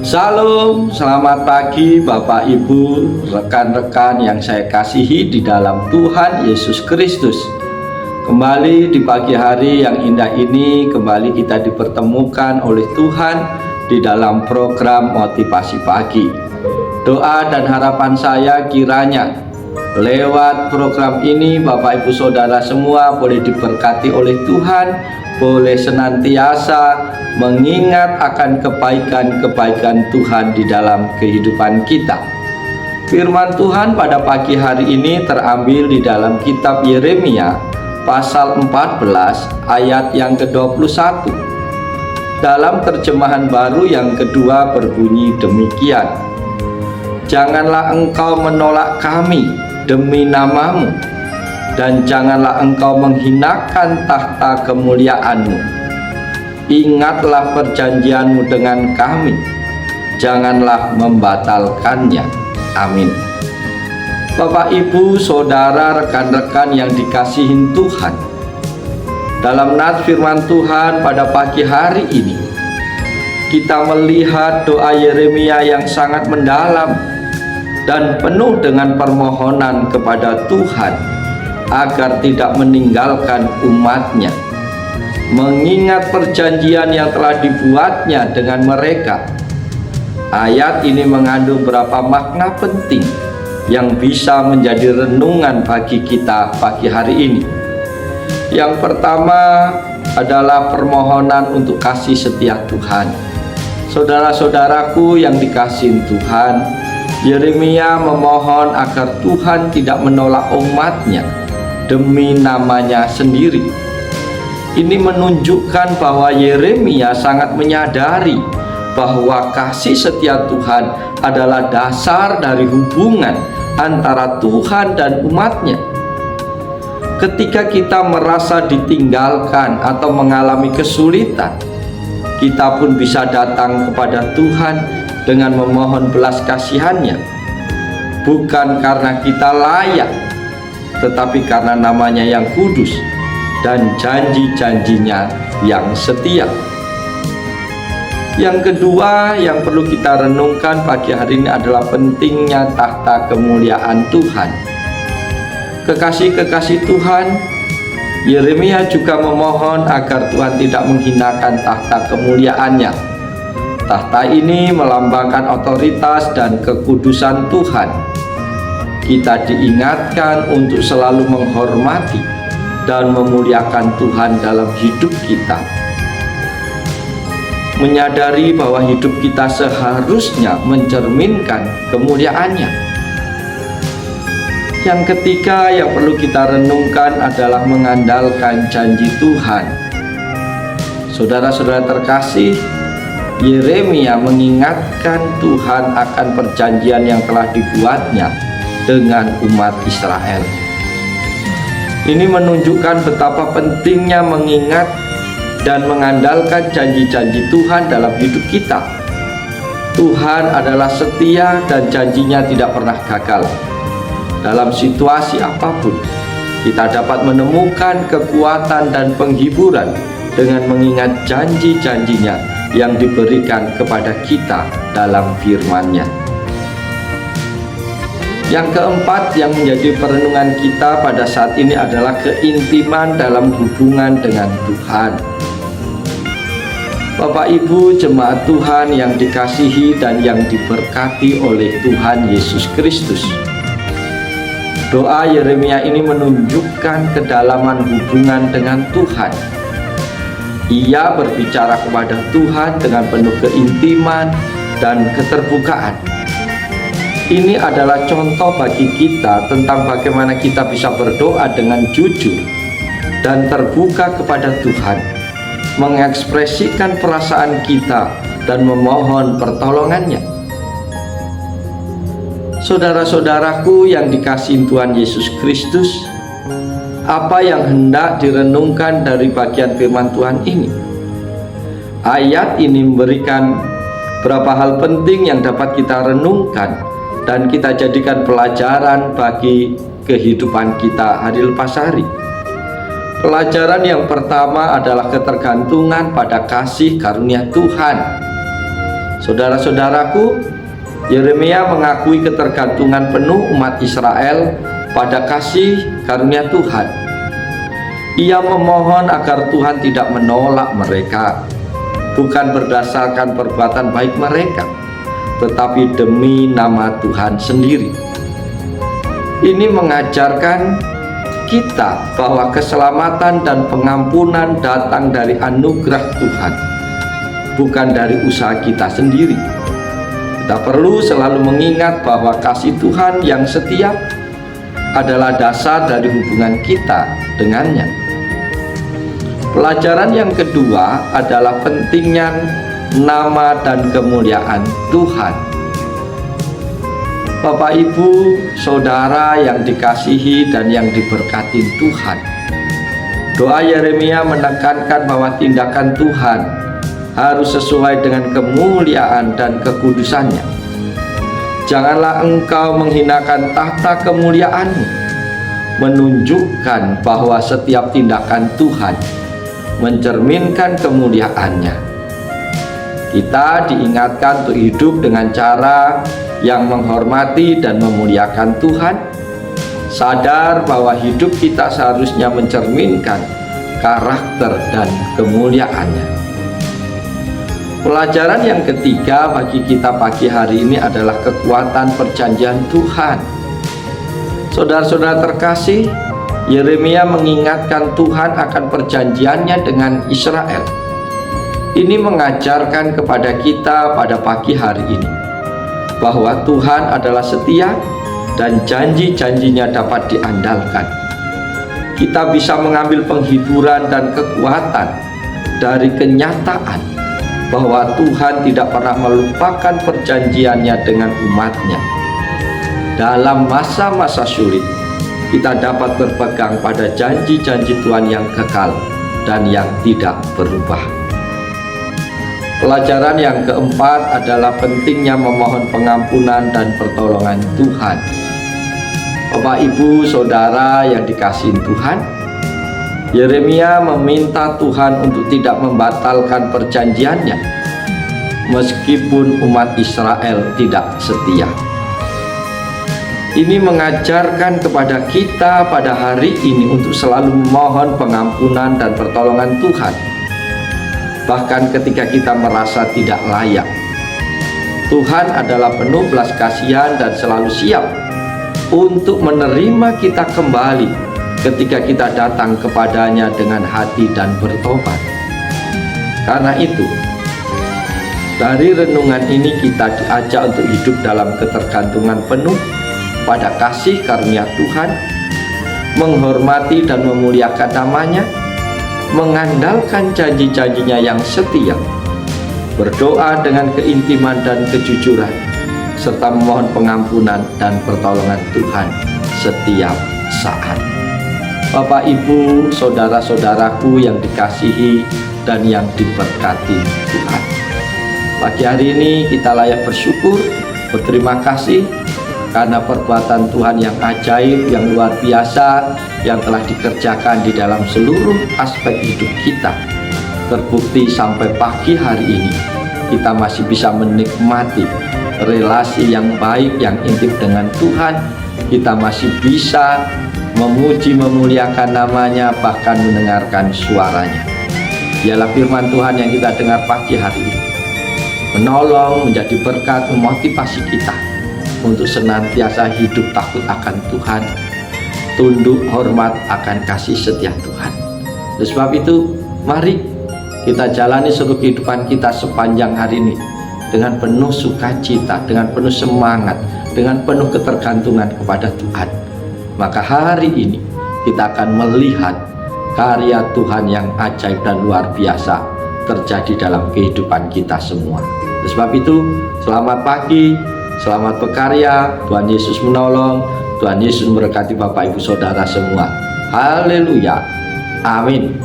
Salam, selamat pagi Bapak Ibu, rekan-rekan yang saya kasihi di dalam Tuhan Yesus Kristus. Kembali di pagi hari yang indah ini, kembali kita dipertemukan oleh Tuhan di dalam program Motivasi Pagi. Doa dan harapan saya kiranya lewat program ini Bapak Ibu Saudara semua boleh diberkati oleh Tuhan, boleh senantiasa mengingat akan kebaikan-kebaikan Tuhan di dalam kehidupan kita. Firman Tuhan pada pagi hari ini terambil di dalam kitab Yeremia pasal 14 ayat yang ke-21. Dalam terjemahan baru yang kedua berbunyi demikian: Janganlah engkau menolak kami demi namamu, dan janganlah engkau menghinakan tahta kemuliaanmu. Ingatlah perjanjianmu dengan kami, janganlah membatalkannya. Amin. Bapak, Ibu, Saudara, rekan-rekan yang dikasihi Tuhan, dalam nats firman Tuhan pada pagi hari ini kita melihat doa Yeremia yang sangat mendalam dan penuh dengan permohonan kepada Tuhan agar tidak meninggalkan umatnya, mengingat perjanjian yang telah dibuatnya dengan mereka. Ayat ini mengandung beberapa makna penting yang bisa menjadi renungan bagi kita pagi hari ini. Yang pertama adalah permohonan untuk kasih setia Tuhan. Saudara-saudaraku yang dikasihi Tuhan, Yeremia memohon agar Tuhan tidak menolak umatnya demi namanya sendiri. Ini menunjukkan bahwa Yeremia sangat menyadari bahwa kasih setia Tuhan adalah dasar dari hubungan antara Tuhan dan umatnya. Ketika kita merasa ditinggalkan atau mengalami kesulitan, kita pun bisa datang kepada Tuhan dengan memohon belas kasihannya, bukan karena kita layak, tetapi karena namanya yang kudus dan janji-janjinya yang setia. Yang kedua yang perlu kita renungkan pagi hari ini adalah pentingnya tahta kemuliaan Tuhan. Kekasih-kekasih Tuhan, Yeremia juga memohon agar Tuhan tidak menghinakan tahta kemuliaannya. Tahta ini melambangkan otoritas dan kekudusan Tuhan. Kita diingatkan untuk selalu menghormati dan memuliakan Tuhan dalam hidup kita, menyadari bahwa hidup kita seharusnya mencerminkan kemuliaannya. Yang ketiga yang perlu kita renungkan adalah mengandalkan janji Tuhan. Saudara-saudara terkasih, Yeremia mengingatkan Tuhan akan perjanjian yang telah dibuatnya dengan umat Israel. Ini menunjukkan betapa pentingnya mengingat dan mengandalkan janji-janji Tuhan dalam hidup kita. Tuhan adalah setia dan janjinya tidak pernah gagal. Dalam situasi apapun, kita dapat menemukan kekuatan dan penghiburan dengan mengingat janji-janjinya yang diberikan kepada kita dalam firman-Nya. Yang keempat yang menjadi perenungan kita pada saat ini adalah keintiman dalam hubungan dengan Tuhan. Bapak, Ibu, jemaat Tuhan yang dikasihi dan yang diberkati oleh Tuhan Yesus Kristus, doa Yeremia ini menunjukkan kedalaman hubungan dengan Tuhan. Ia berbicara kepada Tuhan dengan penuh keintiman dan keterbukaan. Ini adalah contoh bagi kita tentang bagaimana kita bisa berdoa dengan jujur dan terbuka kepada Tuhan, mengekspresikan perasaan kita dan memohon pertolongannya. Saudara-saudaraku yang dikasihi Tuhan Yesus Kristus, apa yang hendak direnungkan dari bagian firman Tuhan ini? Ayat ini memberikan beberapa hal penting yang dapat kita renungkan dan kita jadikan pelajaran bagi kehidupan kita hari lepas hari. Pelajaran yang pertama adalah ketergantungan pada kasih karunia Tuhan. Saudara-saudaraku, Yeremia mengakui ketergantungan penuh umat Israel pada kasih karunia Tuhan. Ia memohon agar Tuhan tidak menolak mereka, bukan berdasarkan perbuatan baik mereka, tetapi demi nama Tuhan sendiri. Ini mengajarkan kita bahwa keselamatan dan pengampunan datang dari anugerah Tuhan, bukan dari usaha kita sendiri. Kita perlu selalu mengingat bahwa kasih Tuhan yang setia adalah dasar dari hubungan kita dengannya. Pelajaran yang kedua adalah pentingnya nama dan kemuliaan Tuhan. Bapak, Ibu, Saudara yang dikasihi dan yang diberkati Tuhan, doa Yeremia menekankan bahwa tindakan Tuhan harus sesuai dengan kemuliaan dan kekudusannya. Janganlah engkau menghinakan tahta kemuliaan-Mu, menunjukkan bahwa setiap tindakan Tuhan mencerminkan kemuliaan-Nya. Kita diingatkan untuk hidup dengan cara yang menghormati dan memuliakan Tuhan, sadar bahwa hidup kita seharusnya mencerminkan karakter dan kemuliaan-Nya. Pelajaran yang ketiga bagi kita pagi hari ini adalah kekuatan perjanjian Tuhan. Saudara-saudara terkasih, Yeremia mengingatkan Tuhan akan perjanjiannya dengan Israel. Ini mengajarkan kepada kita pada pagi hari ini bahwa Tuhan adalah setia dan janji-janjinya dapat diandalkan. Kita bisa mengambil penghiburan dan kekuatan dari kenyataan bahwa Tuhan tidak pernah melupakan perjanjiannya dengan umatnya. Dalam masa-masa sulit, kita dapat berpegang pada janji-janji Tuhan yang kekal dan yang tidak berubah. Pelajaran yang keempat adalah pentingnya memohon pengampunan dan pertolongan Tuhan. Bapak, Ibu, Saudara yang dikasihi Tuhan, Yeremia meminta Tuhan untuk tidak membatalkan perjanjiannya meskipun umat Israel tidak setia. Ini mengajarkan kepada kita pada hari ini untuk selalu memohon pengampunan dan pertolongan Tuhan, bahkan ketika kita merasa tidak layak. Tuhan adalah penuh belas kasihan dan selalu siap untuk menerima kita kembali ketika kita datang kepadanya dengan hati dan bertobat. Karena itu, dari renungan ini kita diajak untuk hidup dalam ketergantungan penuh pada kasih karunia Tuhan, menghormati dan memuliakan namanya, mengandalkan janji-janjinya yang setia, berdoa dengan keintiman dan kejujuran, serta memohon pengampunan dan pertolongan Tuhan setiap saat. Bapak, Ibu, Saudara-saudaraku yang dikasihi dan yang diberkati Tuhan, pagi hari ini kita layak bersyukur, berterima kasih karena perbuatan Tuhan yang ajaib, yang luar biasa yang telah dikerjakan di dalam seluruh aspek hidup kita. Terbukti sampai pagi hari ini kita masih bisa menikmati relasi yang baik, yang intim dengan Tuhan. Kita masih bisa memuji, memuliakan namanya, bahkan mendengarkan suaranya. Dialah firman Tuhan yang kita dengar pagi hari ini, menolong, menjadi berkat, memotivasi kita untuk senantiasa hidup takut akan Tuhan, tunduk hormat akan kasih setia Tuhan. Oleh sebab itu, mari kita jalani seluruh kehidupan kita sepanjang hari ini dengan penuh sukacita, dengan penuh semangat, dengan penuh ketergantungan kepada Tuhan. Maka hari ini kita akan melihat karya Tuhan yang ajaib dan luar biasa terjadi dalam kehidupan kita semua. Oleh sebab itu, selamat pagi, selamat berkarya. Tuhan Yesus menolong, Tuhan Yesus memberkati Bapak, Ibu, Saudara semua. Haleluya, amin.